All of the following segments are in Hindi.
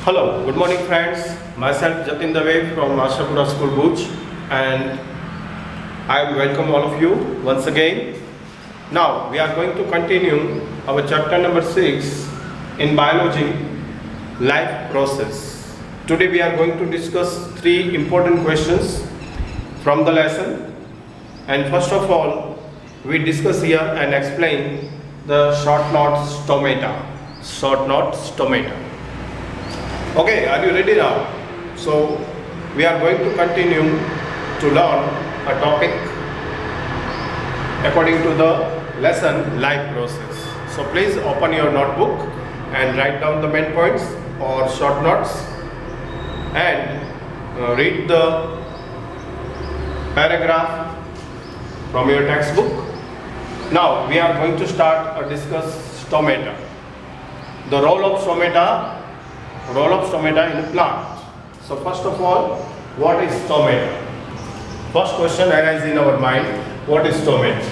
Hello, good morning friends. Myself Jatin Dave from Ashapura School Bhuj, and I welcome all of you once again. Now we are going to continue our chapter number 6 in biology, life process. Today we are going to discuss 3 important questions from the lesson, and first of all we discuss here and explain the short knot stomata. Short knot stomata. Okay, are you ready now? So we are going to continue to learn a topic according to the lesson life process. So please open your notebook and write down the main points or short notes and read the paragraph from your textbook. Now we are going to start or discuss stomata. The role of stomata in a plant. So first of all, what is stomata? First question arises in our mind, what is stomata?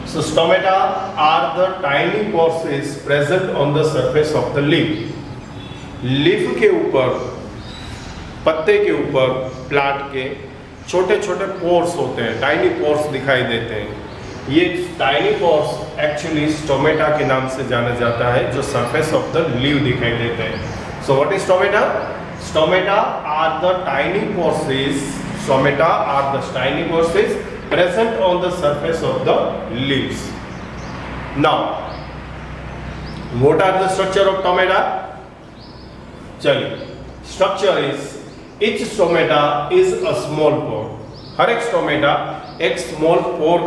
So stomata are the tiny pores present on the surface of the leaf. Leaf के ऊपर, पत्ते के ऊपर प्लांट के छोटे छोटे पोर्स होते हैं, टाइनी पोर्स दिखाई देते हैं. ये टाइनी पोर्स एक्चुअली स्टोमेटा के नाम से जाना जाता है, जो सरफेस ऑफ द लीफ दिखाई देते हैं. So what is stomata? Stomata are the tiny pores. Stomata are the tiny pores present on the surface of the leaves. Now, what are the structure of stomata? चलिए, structure is each stomata is a small pore. हर एक stomata एक small pore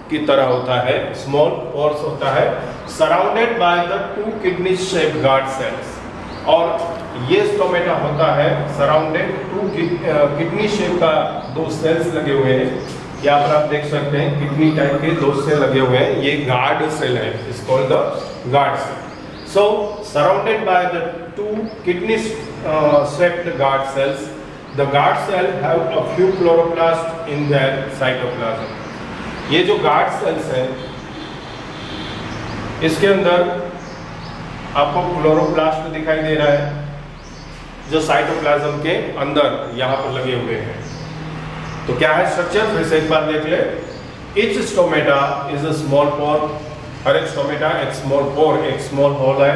की तरह होता है, small pores होता है, surrounded by the 2 kidney shaped guard cells. और ये स्टोमेटा होता है सराउंडेड 2 किडनी शेप का 2 सेल्स लगे हुए हैं. यहाँ पर आप देख सकते हैं किडनी टाइप के 2 सेल लगे हुए हैं. ये गार्ड सेल है, it's called the guard cell. So surrounded by the 2 kidney shaped guard cells, the guard cell have a few chloroplast in their cytoplasm. ये जो गार्ड सेल्स हैं, इसके अंदर आपको क्लोरोप्लास्ट दिखाई दे रहा है, जो साइटोप्लाज्म के अंदर यहाँ पर लगे हुए हैं. तो क्या है स्ट्रक्चर, फिर से एक बार देख ले. Each stomata is a small pore. हर एक स्टोमेटा एक स्मॉल पोर, एक स्मॉल होल है,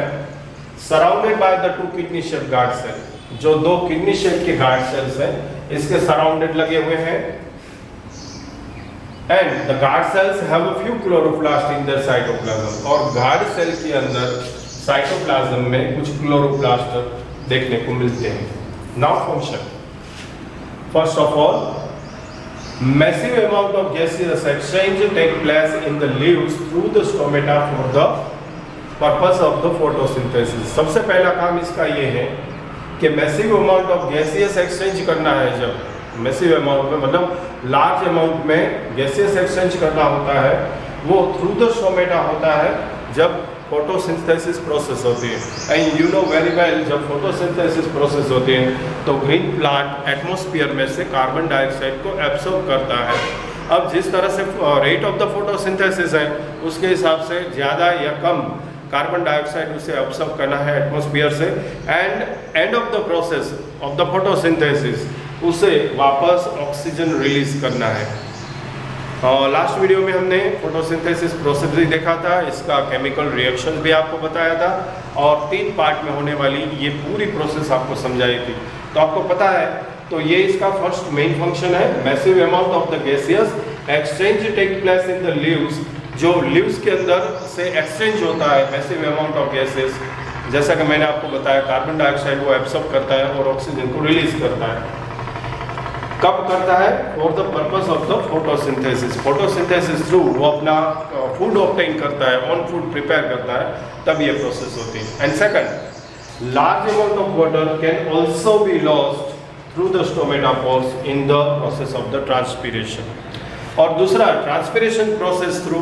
surrounded by the 2 kidney shape guard cell. जो 2 किडनी शेप के गार्ड सेल्स हैं, इसके सराउंडेड लगे हुए हैं. And the guard cells have a few chloroplast in their cytoplasm. और गार्ड सेल के अंदर साइटोप्लाज्म में कुछ क्लोरोप्लास्ट देखने को मिलते हैं. Now function. First of all, massive amount of gaseous exchange take place in the leaves through the stomata for the purpose of the photosynthesis. सबसे पहला काम इसका ये है कि massive amount of gaseous exchange करना है. जब मैसिव अमाउंट में मतलब लार्ज अमाउंट में गैसियस एक्सचेंज करना होता है, वो थ्रू द स्टोमेटा होता है जब फोटोसिंथेसिस प्रोसेस होती है. And you know very well, जब फोटोसिंथेसिस प्रोसेस होती है तो ग्रीन प्लांट एटमॉस्फेयर में से कार्बन डाइऑक्साइड को एब्सॉर्ब करता है. अब जिस तरह से रेट ऑफ द फोटोसिंथेसिस है, उसके हिसाब से ज़्यादा या कम कार्बन डाइऑक्साइड उसे एब्सॉर्ब करना है एटमॉस्फेयर से, and end of the process of the photosynthesis उसे वापस ऑक्सीजन रिलीज करना है. लास्ट वीडियो में हमने फोटोसिंथेसिस प्रोसेस भी देखा था, इसका केमिकल रिएक्शन भी आपको बताया था, और 3 पार्ट में होने वाली ये पूरी प्रोसेस आपको समझाई थी. तो आपको पता है, तो ये इसका फर्स्ट मेन फंक्शन है. Massive amount of the gaseous exchange take place in the leaves. जो लीव्स के अंदर से एक्सचेंज होता है मैसिव अमाउंट ऑफ गैसेस, जैसा कि मैंने आपको बताया, कार्बन डाइऑक्साइड वो एब्सॉर्ब करता है और ऑक्सीजन को रिलीज करता है. कब करता है? For the purpose of the photosynthesis. Photosynthesis through वो अपना फूड ऑब्टेन करता है, ऑन फूड प्रिपेयर करता है, तब ये प्रोसेस होती है. And second, large amount of water can also be lost through the stomata pores in the process of the transpiration. और दूसरा, ट्रांसपीरेशन प्रोसेस थ्रू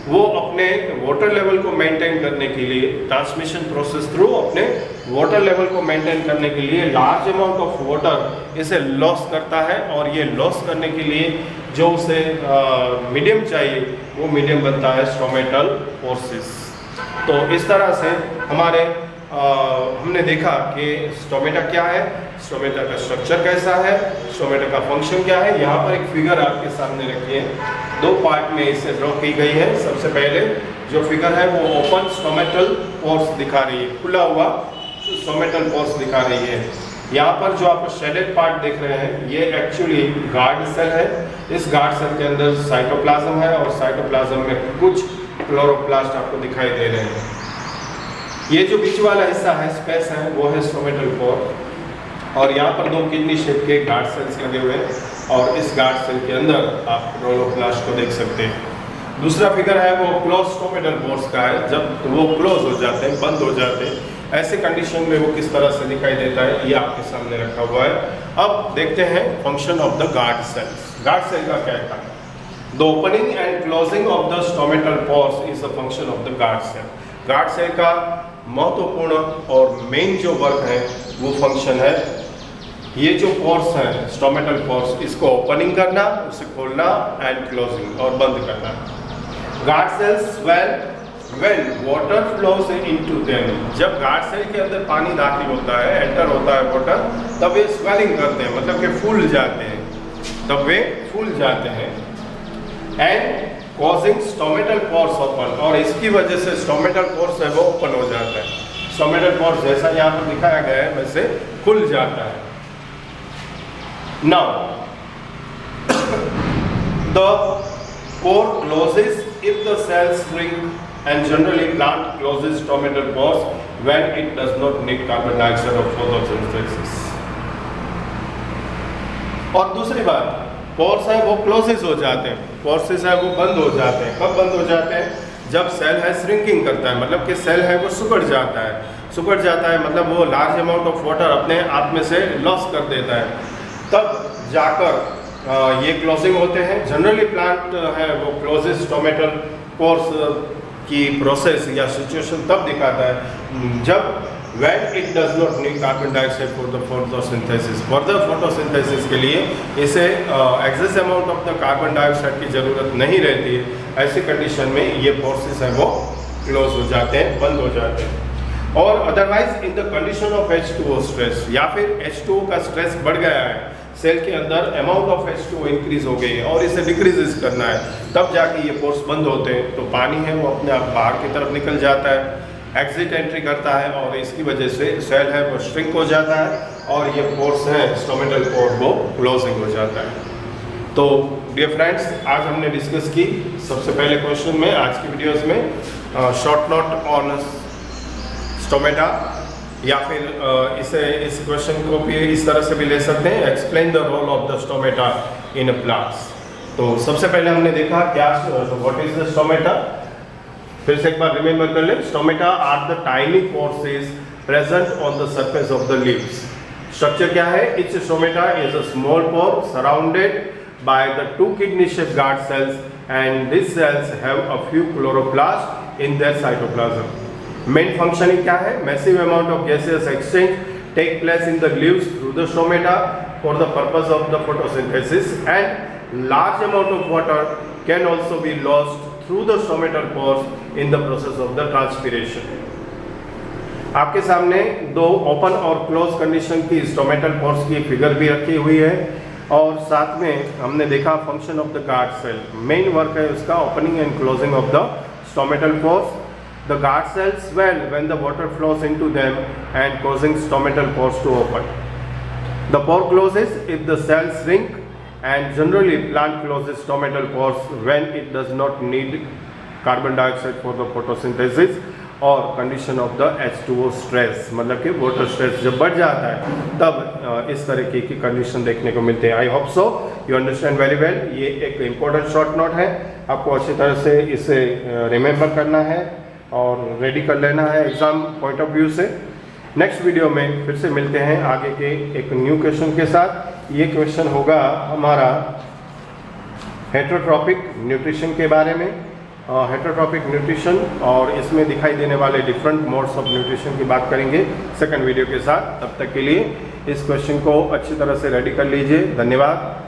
वो अपने वाटर लेवल को मेंटेन करने के लिए, ट्रांसमिशन प्रोसेस थ्रू अपने वाटर लेवल को मेंटेन करने के लिए लार्ज अमाउंट ऑफ वाटर इसे लॉस करता है. और ये लॉस करने के लिए जो उसे मीडियम चाहिए, वो मीडियम बनता है स्टोमेटल पोर्सेस. तो इस तरह से हमारे हमने देखा कि स्टोमेटा क्या है, स्टोमेटा का स्ट्रक्चर कैसा है, स्टोमेटा का फंक्शन क्या है। यहाँ पर एक फिगर आपके सामने रखी है, दो पार्ट में इसे ड्रॉ की गई है। सबसे पहले जो फिगर है वो ओपन स्टोमेटल पोर्स दिखा रही है, खुला हुआ स्टोमेटल पोर्स दिखा रही है। यहाँ पर जो आप शेडेड पार्ट देख रहे हैं ये एक्चुअली गार्ड सेल है। इस गार्ड सेल के अंदर साइटोप्लाज्म है और साइटोप्लाज्म में कुछ क्लोरोप्लास्ट आपको दिखाई दे रहे हैं। ये जो बीच वाला हिस्सा है, स्पेस है, वो है स्टोमेटल पोर और यहाँ पर दो किडनी शेप के गार्ड सेल्स लगे हुए हैं और इस गार्ड सेल के अंदर आप क्लोरोप्लास्ट को देख सकते हैं। दूसरा फिगर है वो क्लोज स्टोमेटल पोर्स का है, जब वो क्लोज हो जाते हैं, बंद हो जाते हैं, ऐसे कंडीशन में वो किस तरह से दिखाई देता है ये आपके सामने रखा हुआ है। अब देखते हैं function of the guard cells. Guard cell का क्या है? The opening and closing of the stomatal pores is the function of the guard cell. Guard cell का महत्वपूर्ण और मेन जो वर्क है वो फंक्शन है, ये जो पोर्स है स्टोमेटल पोर्स, इसको ओपनिंग करना, उसे खोलना एंड क्लोजिंग और बंद करना। Guard cells swell when water flows into them. जब गार्ड सेल के अंदर पानी दाखिल होता है, एंटर होता है वाटर, तब ये स्वेलिंग करते हैं, मतलब कि फूल जाते हैं, तब वे फूल जाते हैं। And causing stomatal pores open, और इसकी वजह से स्टोमेटल पोर्स है वो ओपन हो जाता है। स्टोमेटल पोर्स जैसा यहाँ पर दिखाया गया है वैसे खुल जाता है। Now the pore closes if the cells shrink and generally plant closes stomatal pores when it does not need carbon dioxide of photosynthesis। और दूसरी बात, पोर्स है वो क्लोजेस हो जाते हैं, पोर्सेस है वो बंद हो जाते हैं। कब बंद हो जाते हैं? जब सेल है श्रिंकिंग करता है, मतलब कि सेल है वो सिकुड़ जाता है। सिकुड़ जाता है मतलब वो लार्ज अमाउंट ऑफ वाटर अपने आप में से लॉस कर देता है, तब जाकर ये क्लोजिंग होते हैं। जनरली प्लांट है वो क्लोजेस स्टोमेटल पोर्स की प्रोसेस या सिचुएशन तब दिखाता है जब when it does not need carbon dioxide for the photosynthesis। Further photosynthesis के लिए इसे excess amount of the carbon dioxide की ज़रूरत नहीं रहती है। ऐसी कंडीशन में ये पोर्सेस हैं वो क्लोज हो जाते हैं, बंद हो जाते हैं। और otherwise in the condition of H2O stress, या फिर H2O का स्ट्रेस बढ़ गया है, सेल के अंदर अमाउंट ऑफ H2O इंक्रीज हो गई है और इसे डिक्रीज करना है, तब जाके ये पोर्स बंद होते हैं। तो पानी है वो अपने आप बाहर की तरफ निकल जाता है, एग्जिट एंट्री करता है और इसकी वजह से सेल है वो श्रिंक हो जाता है और ये पोर्स है स्टोमेटल पोर वो क्लोजिंग हो जाता है। तो डियर फ्रेंड्स, आज हमने डिस्कस की सबसे पहले क्वेश्चन में, आज की वीडियोस में शॉर्ट नोट ऑन स्टोमेटा, या फिर इस क्वेश्चन को भी इस तरह से भी ले सकते हैं, explain the role of the stomata in plants. तो सबसे पहले हमने देखा क्या, व्हाट इज द स्टोमेटा। फिर से एक बार रिमेंबर कर ले, stomata are the tiny poreses present on the surface of the leaves. Structure क्या है? Each stomata is a small pore surrounded by the two kidney shape guard cells and this cells have a few chloroplast in their cytoplasm. Main functioning क्या है? Massive amount of gaseous exchange take place in the leaves through the stomata for the purpose of the photosynthesis and large amount of water can also be lost through the stomatal pores in the process of the transpiration। आपके सामने दो ओपन और क्लोज कंडीशन की स्टोमेटल पोर्स की फिगर भी रखी हुई है और साथ में हमने देखा function of the guard cell. Main work है उसका opening and closing of the stomatal pores. The guard cells swell when the water flows into them and causing stomatal pores to open। The pore closes if the cells shrink and generally plant closes stomatal pores when it does not need carbon dioxide for the photosynthesis और condition of the H2O stress, मतलब कि water stress जब बढ़ जाता है तब इस तरीके की कंडीशन देखने को मिलते हैं। I hope so you understand very well. ये एक इम्पोर्टेंट शॉर्ट नोट है, आपको अच्छी तरह से इसे रिमेंबर करना है और रेडी कर लेना है एग्जाम पॉइंट ऑफ व्यू से। नेक्स्ट वीडियो में फिर से मिलते हैं आगे के एक न्यू क्वेश्चन के साथ। ये क्वेश्चन होगा हमारा हेटेरोट्रॉपिक न्यूट्रिशन के बारे में, हेटेरोट्रॉपिक न्यूट्रिशन, और इसमें दिखाई देने वाले डिफरेंट मोड्स ऑफ न्यूट्रिशन की बात करेंगे सेकंड वीडियो के साथ। तब तक के लिए इस क्वेश्चन को अच्छी तरह से रेडी कर लीजिए। धन्यवाद।